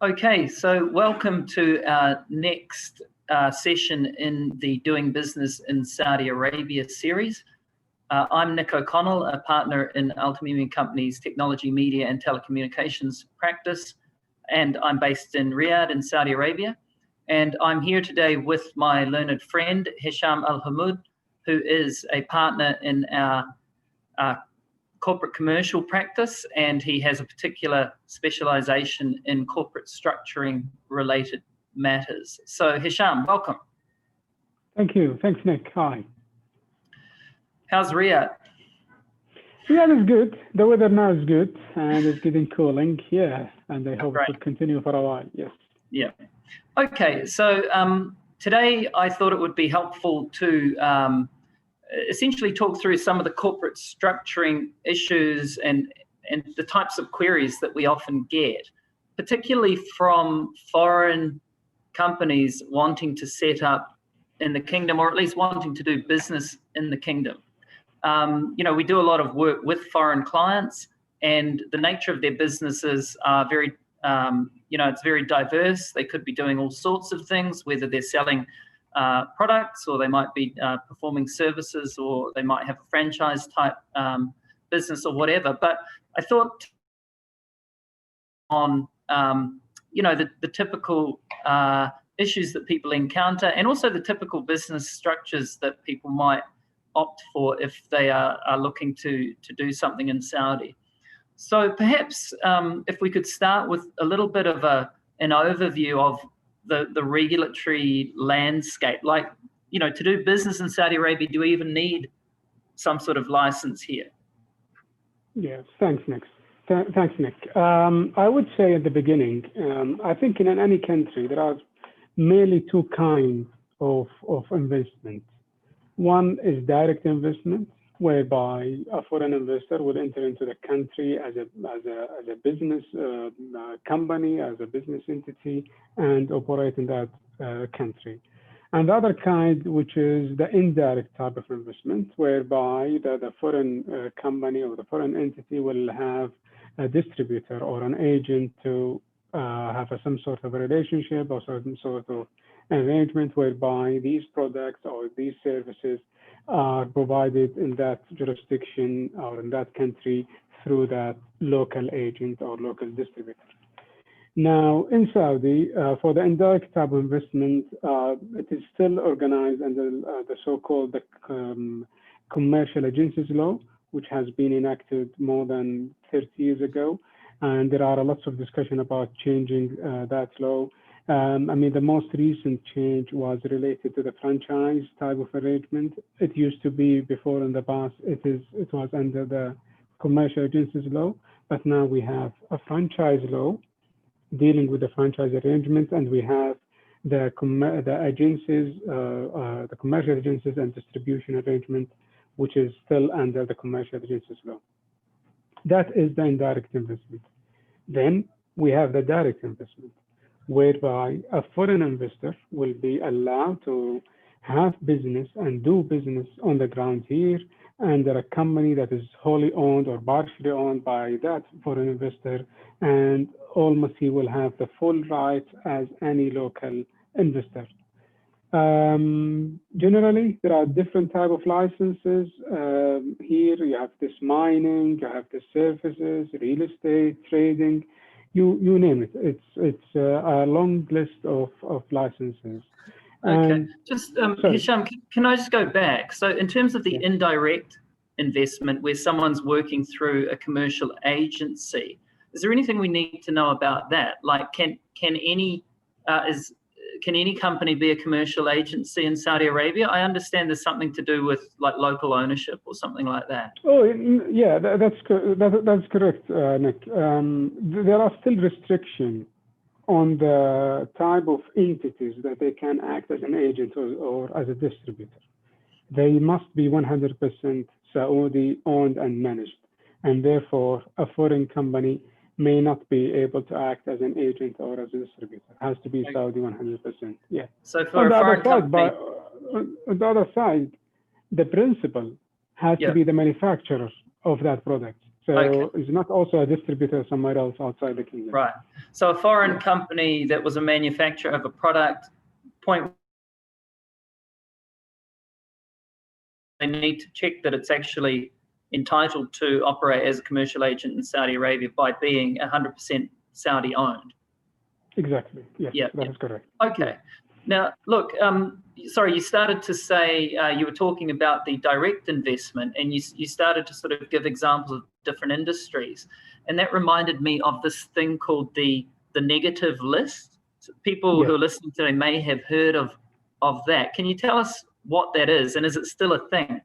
Okay, so welcome to our next session in the Doing Business in Saudi Arabia series. I'm Nick O'Connell, a partner in Altamimi Company's Technology, Media and Telecommunications practice, and I'm based in Riyadh in Saudi Arabia. And I'm here today with my learned friend, Hisham Al-Hamoud, who is a partner in our corporate commercial practice, and he has a particular specialization in corporate structuring related matters. So Hisham, welcome. Thank you. Thanks, Nick. Hi. How's Riyadh? Riyadh is good. The weather now is good and it's getting cooling. Yeah. And I hope Great. it will continue for a while. Yes. Yeah. Okay. So today I thought it would be helpful to essentially talk through some of the corporate structuring issues and the types of queries that we often get, particularly from foreign companies wanting to set up in the kingdom, or at least wanting to do business in the kingdom. We do a lot of work with foreign clients, and the nature of their businesses are very, it's very diverse. They could be doing all sorts of things, whether they're selling products, or they might be performing services, or they might have a franchise type business or whatever. But I thought on the typical issues that people encounter, and also the typical business structures that people might opt for if they are looking to do something in Saudi. So perhaps if we could start with a little bit of an overview of the regulatory landscape, like, to do business in Saudi Arabia, do we even need some sort of license here? Yes, thanks, Nick. Thanks, Nick. I would say at the beginning, I think in any country, there are mainly two kinds of investment. One is direct investment, whereby a foreign investor will enter into the country as a business company, as a business entity, and operate in that country. And the other kind, which is the indirect type of investment, whereby the foreign company or the foreign entity will have a distributor or an agent to have some sort of a relationship or some sort of arrangement whereby these products or these services are provided in that jurisdiction or in that country through that local agent or local distributor. Now, in Saudi, for the indirect type of investment, it is still organized under the so-called Commercial Agencies Law, which has been enacted more than 30 years ago. And there are lots of discussion about changing that law. The most recent change was related to the franchise type of arrangement. It used to be before in the past, it was under the Commercial Agencies Law, but now we have a franchise law dealing with the franchise arrangement, and we have the agencies, the commercial agencies and distribution arrangement, which is still under the Commercial Agencies Law. That is the indirect investment. Then we have the direct investment, whereby a foreign investor will be allowed to have business and do business on the ground here under a company that is wholly owned or partially owned by that foreign investor, and almost he will have the full rights as any local investor. Generally, there are different type of licenses. Here you have this mining, you have the services, real estate, trading, you name it. It's a long list of licenses. Okay, just Hisham, can I just go back? So in terms of the indirect investment, where someone's working through a commercial agency, is there anything we need to know about that? Like, can any company be a commercial agency in Saudi Arabia? I understand there's something to do with like local ownership or something like that. Oh yeah, that's correct, Nick. There are still restrictions on the type of entities that they can act as an agent or as a distributor. They must be 100% Saudi owned and managed, and therefore a foreign company may not be able to act as an agent or as a distributor. It has to be Saudi 100%. Yeah. So for a foreign company, on the other side, the principal has to be the manufacturer of that product. So Okay. it's not also a distributor somewhere else outside the kingdom. Right. So a foreign company that was a manufacturer of a product, point, they need to check that it's actually entitled to operate as a commercial agent in Saudi Arabia by being 100% Saudi owned. Exactly. Yes, Yeah. that is correct. Okay. Yeah. Now, look, sorry, you started to say, you were talking about the direct investment, and you started to sort of give examples of different industries. And that reminded me of this thing called the negative list. So people Yes. who are listening today may have heard of that. Can you tell us what that is, and is it still a thing?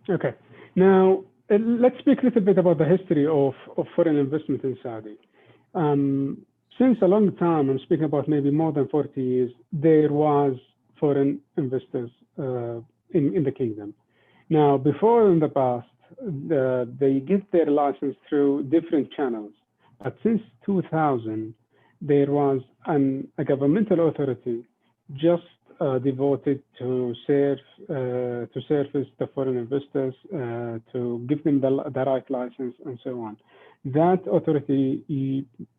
Okay. Now, let's speak a little bit about the history of foreign investment in Saudi. Since a long time, I'm speaking about maybe more than 40 years, there was foreign investors in the kingdom. Now, before in the past, they get their license through different channels. But since 2000, there was a governmental authority just devoted to service the foreign investors, to give them the right license and so on. That authority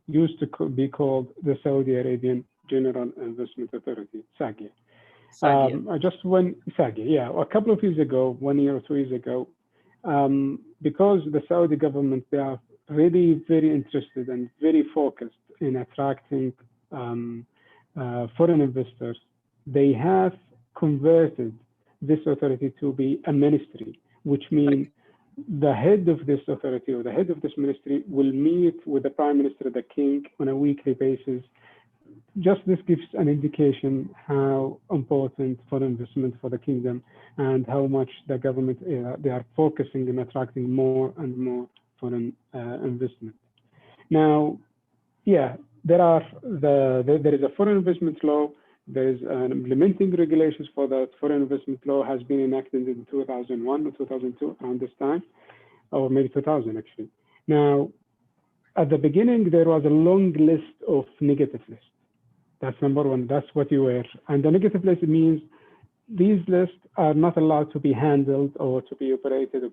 used to be called the Saudi Arabian General Investment Authority, SAGIA. SAGIA, a couple of years ago, 1 year or 2 years ago, because the Saudi government, they are really very interested and very focused in attracting foreign investors. They have converted this authority to be a ministry, which means the head of this authority or the head of this ministry will meet with the prime minister, the king, on a weekly basis. Just this gives an indication how important foreign investment for the kingdom and how much the government they are focusing on attracting more and more foreign investment. Now, yeah, there is a foreign investment law. There is an implementing regulations for that. Foreign investment law has been enacted in 2001 or 2002, around this time, or maybe 2000 actually. Now, at the beginning, there was a long list of negative lists. That's number one. That's what you were. And the negative list means these lists are not allowed to be handled or to be operated.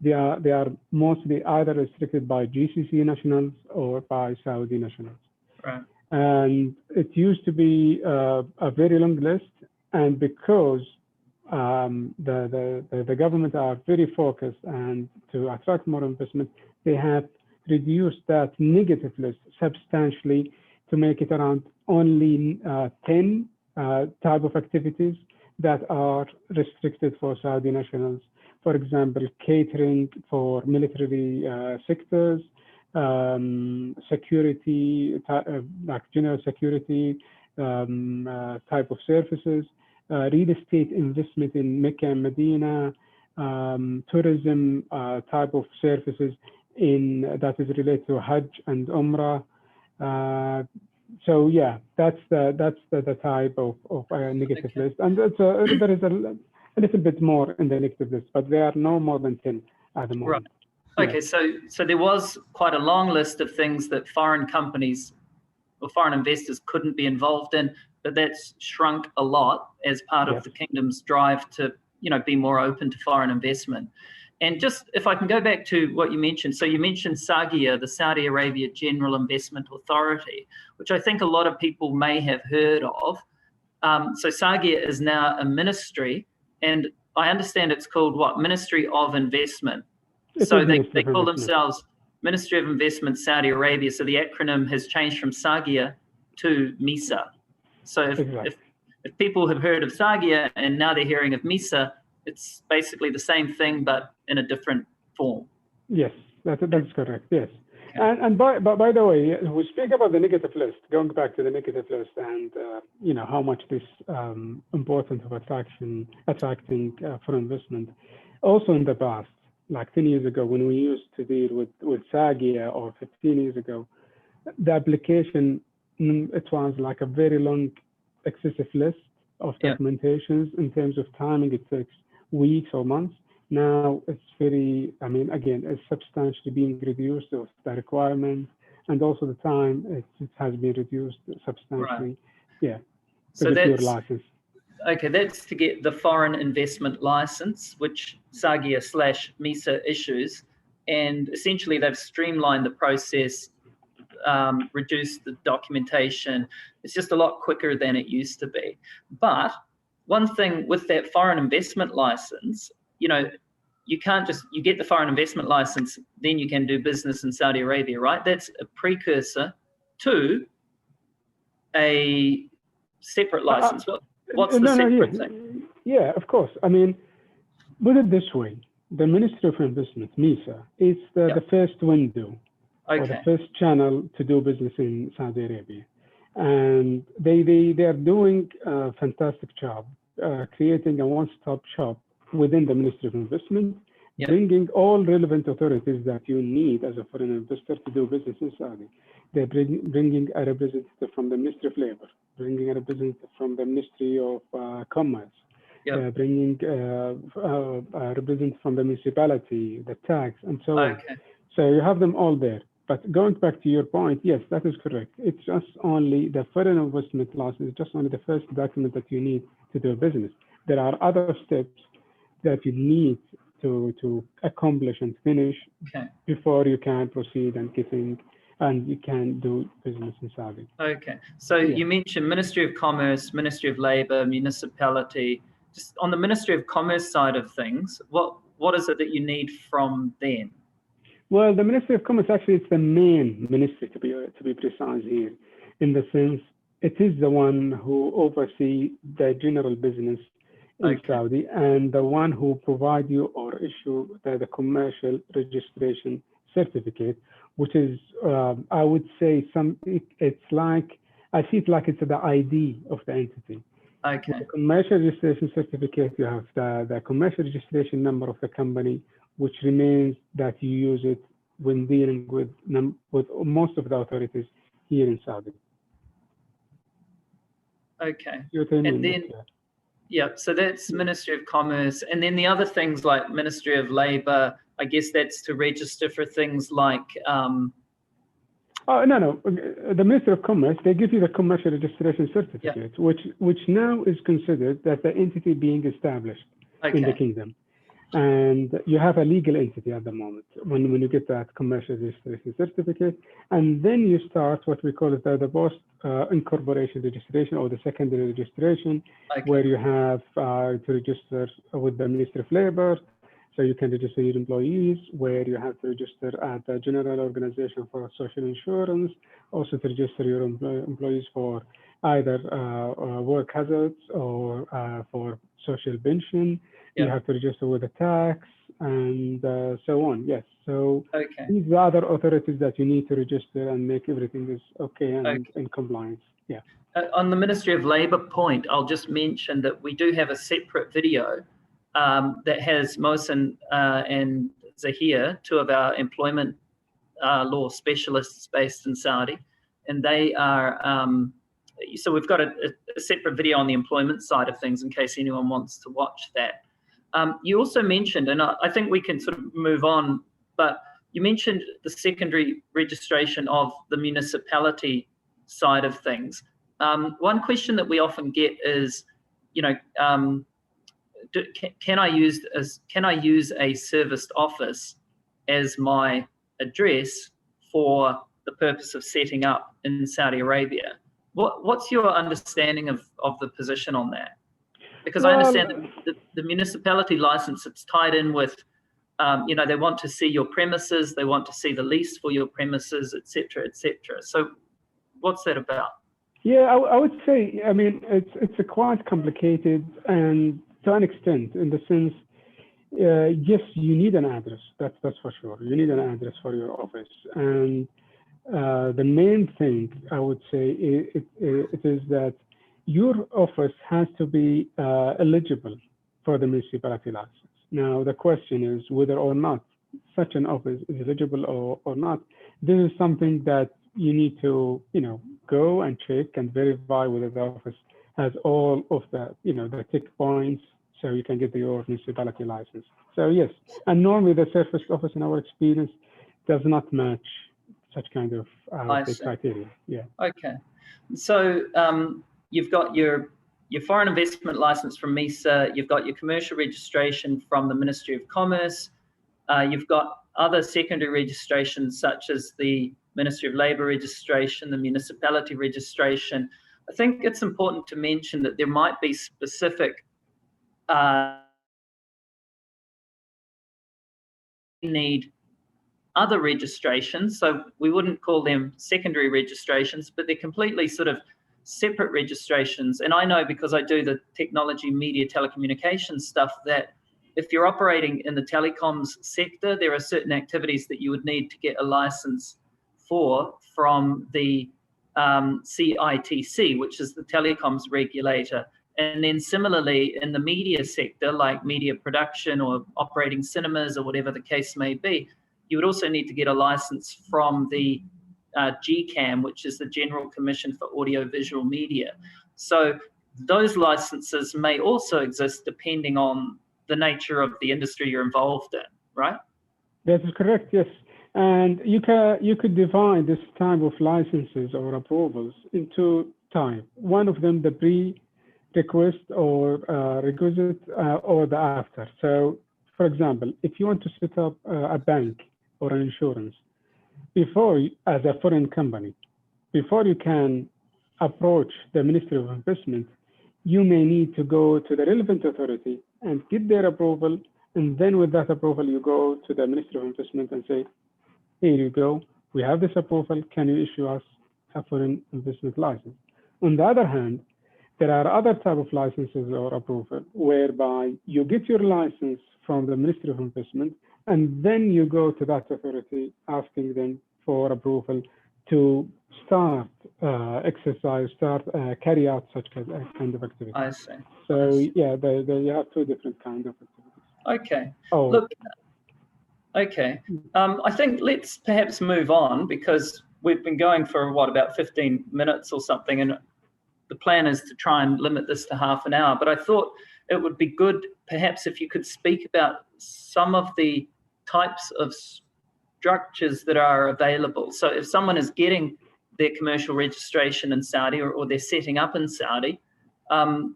They are mostly either restricted by GCC nationals or by Saudi nationals. Right. And it used to be a very long list, and because the government are very focused and to attract more investment, they have reduced that negative list substantially to make it around only 10 type of activities that are restricted for Saudi nationals. For example, catering for military sectors, security, like general security type of services, real estate investment in Mecca and Medina, tourism type of services that is related to Hajj and Umrah. So yeah, that's the type of negative list, and there is a little bit more in the negative list, but there are no more than 10 at the moment. Right. Okay, so there was quite a long list of things that foreign companies or foreign investors couldn't be involved in, but that's shrunk a lot as part of the kingdom's drive to, be more open to foreign investment. And just if I can go back to what you mentioned, so you mentioned SAGIA, the Saudi Arabia General Investment Authority, which I think a lot of people may have heard of. So SAGIA is now a ministry, and I understand it's called what? Ministry of Investment. So they call themselves Ministry of Investment Saudi Arabia. So the acronym has changed from SAGIA to MISA. So if people have heard of SAGIA and now they're hearing of MISA, it's basically the same thing, but in a different form. Yes, that's correct. Yes. Okay. And by the way, we speak about the negative list, going back to the negative list and, how much this important of attracting foreign investment. Also in the past, like 10 years ago, when we used to deal with SAGIA, or 15 years ago, the application, it was like a very long, excessive list of documentations. In terms of timing, it takes weeks or months. Now it's it's substantially being reduced of the requirements, and also the time it has been reduced substantially. Right. Yeah. So that's license. Okay, that's to get the foreign investment license, which SAGIA/MISA issues, and essentially they've streamlined the process, reduced the documentation. It's just a lot quicker than it used to be. But one thing with that foreign investment license, you know, you can't just, you get the foreign investment license, then you can do business in Saudi Arabia, right? That's a precursor to a separate license. What's the separate thing? Yeah, of course. I mean, put it this way. The Ministry of Investment, MISA, is the first window or the first channel to do business in Saudi Arabia. And they are doing a fantastic job creating a one-stop shop within the Ministry of Investment, bringing all relevant authorities that you need as a foreign investor to do business in Saudi. They're bringing a representative from the Ministry of Labor, bringing a representative from the Ministry of Commerce, bringing a representative from the municipality, the tax, and so on. So you have them all there. But going back to your point, yes, that is correct. It's just only the foreign investment license, it's just only the first document that you need to do business. There are other steps that you need to accomplish and finish before you can proceed and you can do business in Saudi. Okay, so you mentioned Ministry of Commerce, Ministry of Labor, municipality. Just on the Ministry of Commerce side of things, what is it that you need from them? Well, the Ministry of Commerce actually it's the main ministry to be precise here, in the sense it is the one who oversees the general business in Saudi and the one who provide you or issue the commercial registration certificate, which is I would say it's like I see it like it's the ID of the entity. Okay. The commercial registration certificate, you have the commercial registration number of the company, which remains that you use it when dealing with most of the authorities here in Saudi. Okay. And then, so that's Ministry of Commerce. And then the other things like Ministry of Labor, I guess that's to register for things like... No. The Ministry of Commerce, they give you the commercial registration certificate, which now is considered that the entity being established in the kingdom. And you have a legal entity at the moment when you get that commercial registration certificate. And then you start what we call it the post incorporation registration or the secondary registration, where you have to register with the Ministry of Labor. So you can register your employees, where you have to register at the General Organization for Social Insurance, also to register your employees for either work hazards or for social pension. You have to register with the tax and so on. Yes. So these are other authorities that you need to register and make everything is and in compliance. Yeah. On the Ministry of Labor point, I'll just mention that we do have a separate video that has Mohsen and Zahir, two of our employment law specialists based in Saudi, and they are. So we've got a separate video on the employment side of things in case anyone wants to watch that. You also mentioned, and I think we can sort of move on, but you mentioned the secondary registration of the municipality side of things. One question that we often get is, can I use a serviced office as my address for the purpose of setting up in Saudi Arabia? What's your understanding of the position on that? Because I understand that the municipality license, it's tied in with, they want to see your premises, they want to see the lease for your premises, et cetera, et cetera. So what's that about? Yeah, I would say, I mean, it's a quite complicated and to an extent, in the sense, yes, you need an address, that's for sure. You need an address for your office. And the main thing I would say it is that your office has to be eligible for the municipality license. Now, the question is whether or not such an office is eligible or not. This is something that you need to, go and check and verify whether the office has all of the, the tick points so you can get your municipality license. So yes, and normally the surface office in our experience does not match such kind of criteria. Yeah. Okay. So you've got your your foreign investment license from MISA, you've got your commercial registration from the Ministry of Commerce, you've got other secondary registrations such as the Ministry of Labour registration, the municipality registration. I think it's important to mention that there might be specific need other registrations, so we wouldn't call them secondary registrations, but they're completely sort of separate registrations. And I know, because I do the technology, media, telecommunications stuff, that if you're operating in the telecoms sector, there are certain activities that you would need to get a license for from the CITC, which is the telecoms regulator. And then similarly in the media sector, like media production or operating cinemas or whatever the case may be, you would also need to get a license from the GCAM, which is the General Commission for Audiovisual Media. So those licenses may also exist depending on the nature of the industry you're involved in, right? That is correct, yes. And you could divide this type of licenses or approvals into type. One of them, the pre-request or requisite, or the after. So, for example, if you want to set up a bank or an insurance, as a foreign company, before you can approach the Ministry of Investment, you may need to go to the relevant authority and get their approval. And then with that approval, you go to the Ministry of Investment and say, here you go, we have this approval, can you issue us a foreign investment license? On the other hand, there are other type of licenses or approval whereby you get your license from the Ministry of Investment, and then you go to that authority asking them for approval to start carry out such kind of activity. I see. So yeah, you have two different kinds of activities. Okay. Oh. Look. Okay. I think let's perhaps move on, because we've been going for about 15 minutes or something, and the plan is to try and limit this to half an hour. But I thought it would be good perhaps if you could speak about some of the types of structures that are available. So if someone is getting their commercial registration in Saudi, or they're setting up in Saudi, what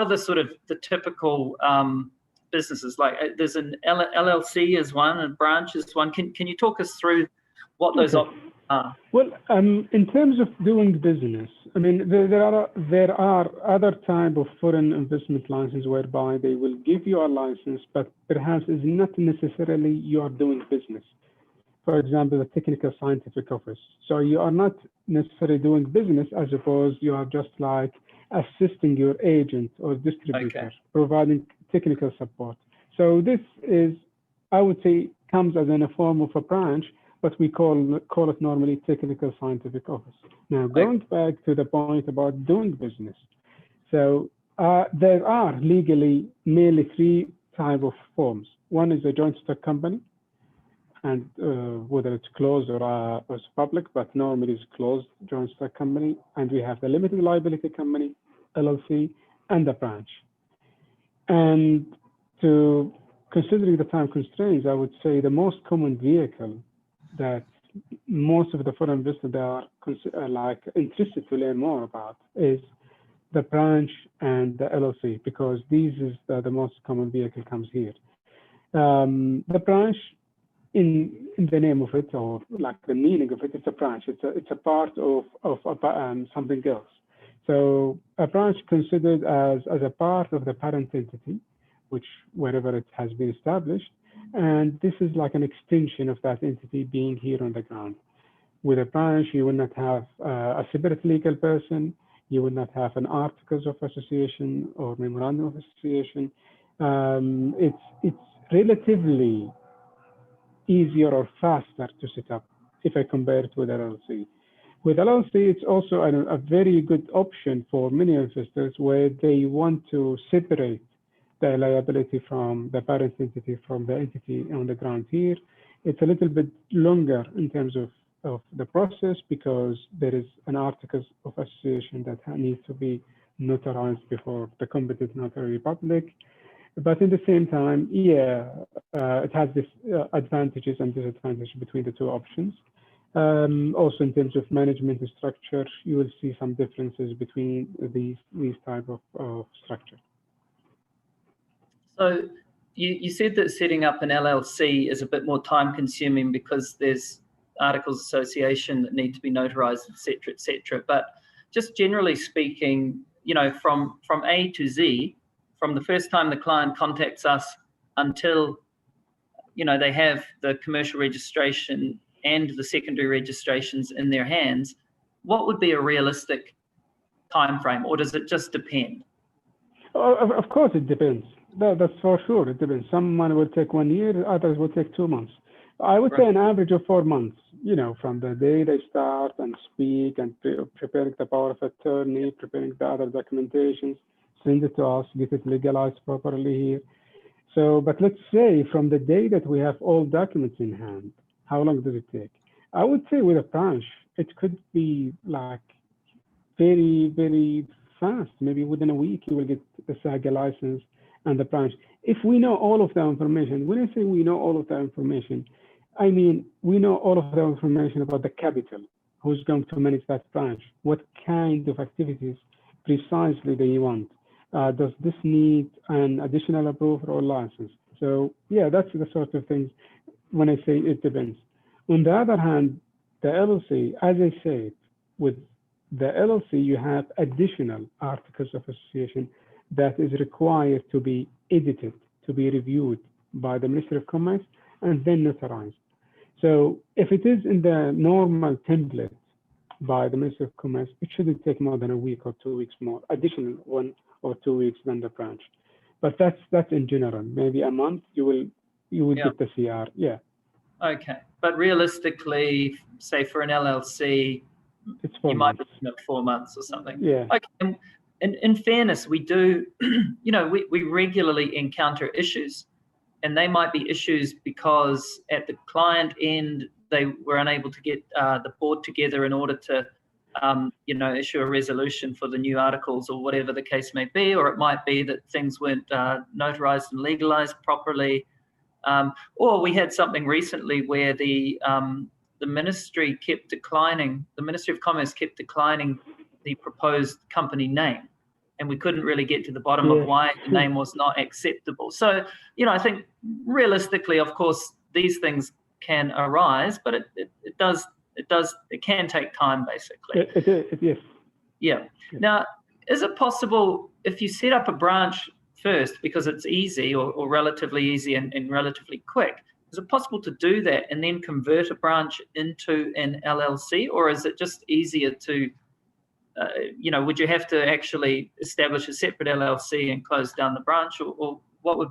are the sort of the typical businesses? Like there's an LLC is one, and branch is one. Can you talk us through what those options are? Well, in terms of doing business, I mean, there are other type of foreign investment licenses whereby they will give you a license, but perhaps is not necessarily you are doing business. For example, the technical scientific office. So you are not necessarily doing business, as opposed you are just like assisting your agent or distributor, providing technical support. So this is, I would say, comes as in a form of a branch, but we call it normally technical scientific office. Now, going back to the point about doing business. So there are legally mainly three types of forms. One is a joint stock company, and whether it's closed or it's public, but normally it's closed joint stock company. And we have the limited liability company, LLC, and the branch. And to considering the time constraints, I would say the most common vehicle that most of the foreign investors are interested to learn more about is the branch and the LLC, because these is the most common vehicle comes here. The branch, in the name of it, or like the meaning of it, it's a branch. It's a part of something else. So a branch considered as a part of the parent entity, which wherever it has been established, and this is like an extension of that entity being here on the ground. With a branch, you will not have a separate legal person. You will not have an articles of association or memorandum of association. It's relatively easier or faster to set up if I compare it with LLC. With LLC, it's also a very good option for many investors where they want to separate the liability from the parent entity from the entity on the ground here. It's a little bit longer in terms of the process, because there is an articles of association that needs to be notarized before the competent notary public. But at the same time, it has this advantages and disadvantages between the two options. Also, in terms of management structure, you will see some differences between these type of structure. So you said that setting up an LLC is a bit more time consuming because there's articles of association that need to be notarized, et cetera, et cetera. But just generally speaking, you know, from A to Z, from the first time the client contacts us until, you know, they have the commercial registration and the secondary registrations in their hands, what would be a realistic time frame, or does it just depend? Of course, it depends. That's for sure. It depends. Someone will take 1 year, others will take 2 months. I would say an average of 4 months, you know, from the day they start and speak and preparing the power of attorney, preparing the other documentations, send it to us, get it legalized properly here. So, but let's say from the day that we have all documents in hand, how long does it take? I would say with a branch, it could be like very, very fast. Maybe within a week, you will get the SAGA license and the branch. If we know all of the information, when I say we know all of the information, I mean, we know all of the information about the capital, who's going to manage that branch, what kind of activities precisely they want. Does this need an additional approval or license? So yeah, that's the sort of things when I say it depends. On the other hand, the LLC, as I said, with the LLC, you have additional articles of association that is required to be edited, to be reviewed by the Ministry of Commerce and then notarized. So if it is in the normal template by the Ministry of Commerce, it shouldn't take more than a week or 2 weeks more, additional 1 or 2 weeks than the branch. But that's in general. Maybe a month you will get the CR. Yeah. Okay, but realistically, say for an LLC, it's 4 you months. might be looking at 4 months or something. Yeah. Okay. And in fairness, we do, you know, we regularly encounter issues, and they might be issues because at the client end, they were unable to get the board together in order to, you know, issue a resolution for the new articles or whatever the case may be, or it might be that things weren't notarized and legalized properly. Or we had something recently where the ministry kept declining, the Ministry of Commerce kept declining the proposed company name, and we couldn't really get to the bottom of why the name was not acceptable. So, you know, I think realistically, of course, these things can arise, but it can take time, basically. Yes. Yeah. Now, is it possible if you set up a branch first because it's easy or relatively easy and relatively quick, is it possible to do that and then convert a branch into an LLC, or is it just easier to, you know, would you have to actually establish a separate LLC and close down the branch, or what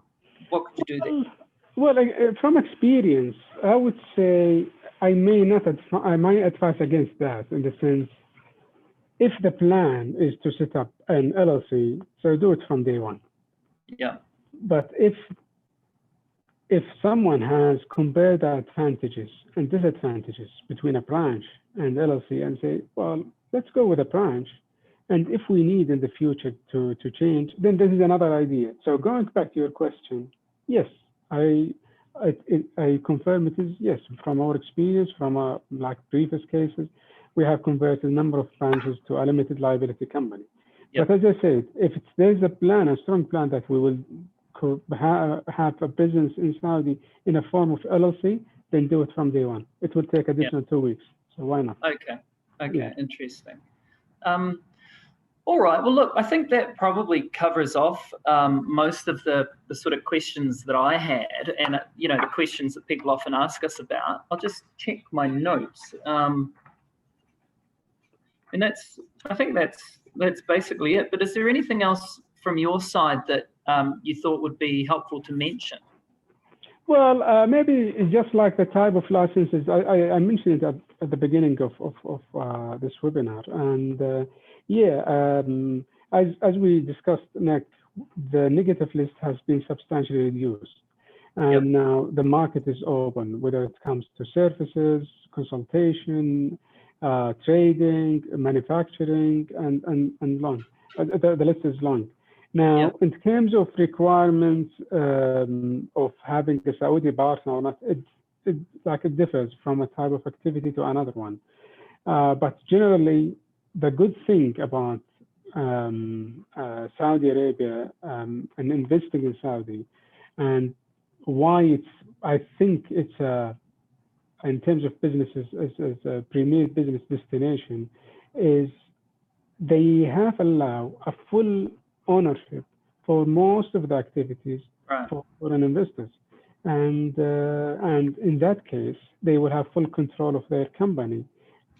could you do there? Well, from experience, I would say I might advise against that in the sense, if the plan is to set up an LLC, so do it from day one. Yeah. But if someone has compared the advantages and disadvantages between a branch and LLC and say, well, let's go with a branch, and if we need in the future to change, then this is another idea. So going back to your question, yes, I confirm it is yes. From our experience, from like previous cases, we have converted a number of branches to a limited liability company. Yep. But as I said, if there's a plan, a strong plan that we will have a business in Saudi in a form of LLC, then do it from day one. It will take additional 2 weeks, so why not? Okay, interesting. All right, well, look, I think that probably covers off most of the sort of questions that I had, and you know, the questions that people often ask us about. I'll just check my notes, and I think that's basically it. But is there anything else from your side that you thought would be helpful to mention? Well, maybe just like the type of licenses, I mentioned it at the beginning of this webinar, and as we discussed, Nick, the negative list has been substantially reduced, and now the market is open, whether it comes to services, consultation, trading, manufacturing, and long. The list is long. Now, in terms of requirements of having a Saudi partner or not, it differs from a type of activity to another one. But generally, the good thing about Saudi Arabia and investing in Saudi, and why I think it's in terms of businesses as a premier business destination, is they have allowed a full ownership for most of the activities for foreign investors, and in that case, they will have full control of their company.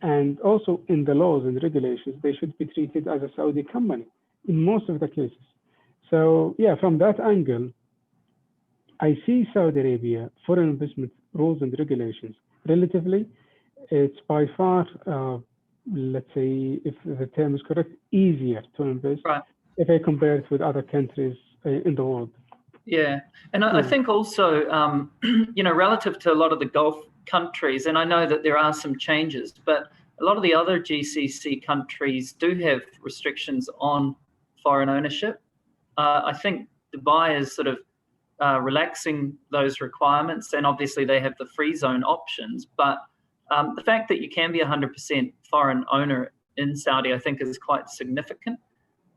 And also in the laws and regulations, they should be treated as a Saudi company in most of the cases. So yeah, from that angle, I see Saudi Arabia foreign investment rules and regulations relatively, it's by far, let's say, if the term is correct, easier to invest if I compare it with other countries in the world. Yeah, and I think also, relative to a lot of the Gulf countries, and I know that there are some changes, but a lot of the other GCC countries do have restrictions on foreign ownership. I think Dubai is sort of relaxing those requirements, and obviously they have the free zone options, but the fact that you can be 100% foreign owner in Saudi, I think, is quite significant.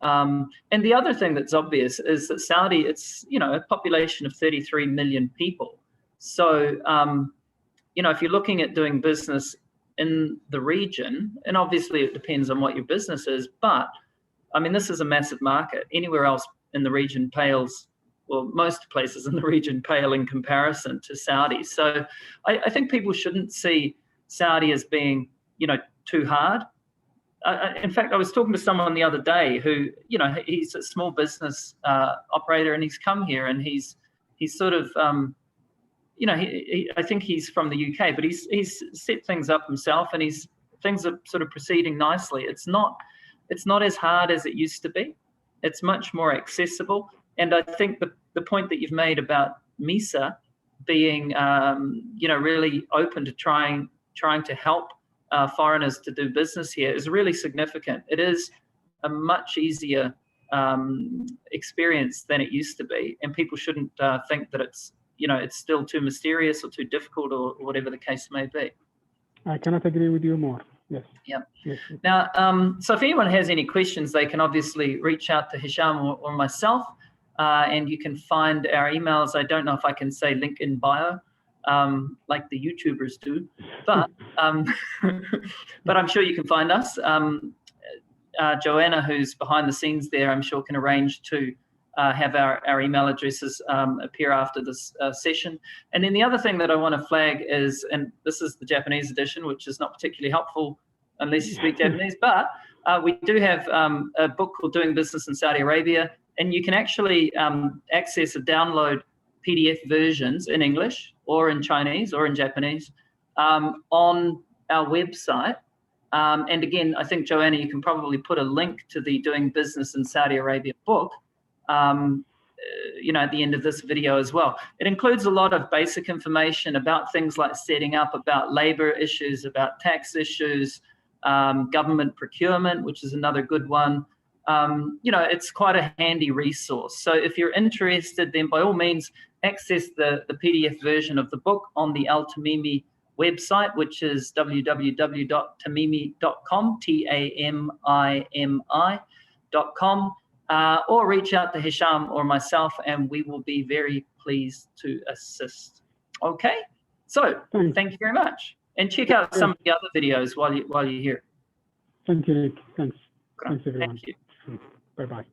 And the other thing that's obvious is that Saudi, it's, a population of 33 million people. So, if you're looking at doing business in the region, and obviously it depends on what your business is, but I mean, this is a massive market. Anywhere else in the region pales, well, most places in the region pale in comparison to Saudi. So I think people shouldn't see Saudi as being, too hard. In fact, I was talking to someone the other day who, he's a small business operator, and he's come here, and he's sort of, I think he's from the UK, but he's set things up himself, and things are sort of proceeding nicely. It's not as hard as it used to be. It's much more accessible. And I think the point that you've made about MISA being, really open to trying to help foreigners to do business here is really significant. It is a much easier experience than it used to be, and people shouldn't think that it's still too mysterious or too difficult or whatever the case may be. I cannot agree with you more. Yes. Yeah. Yes. Now, so if anyone has any questions, they can obviously reach out to Hisham or myself, and you can find our emails. I don't know if I can say link in bio, like the YouTubers do, but but I'm sure you can find us. Joanna, who's behind the scenes there, I'm sure can arrange to have our email addresses appear after this session. And then the other thing that I want to flag is, and this is the Japanese edition, which is not particularly helpful unless you speak Japanese, but we do have a book called Doing Business in Saudi Arabia, and you can actually access and download PDF versions in English or in Chinese or in Japanese on our website. And again, I think, Joanna, you can probably put a link to the Doing Business in Saudi Arabia book at the end of this video as well. It includes a lot of basic information about things like setting up, about labor issues, about tax issues, government procurement, which is another good one. It's quite a handy resource. So if you're interested, then by all means, access the PDF version of the book on the Al Tamimi website, which is www.tamimi.com, TAMIMI.com. Or reach out to Hisham or myself, and we will be very pleased to assist. Okay, so thank you very much, and check out some of the other videos while you're here. Thank you, Nick. Thanks everyone. Thank you. Bye-bye.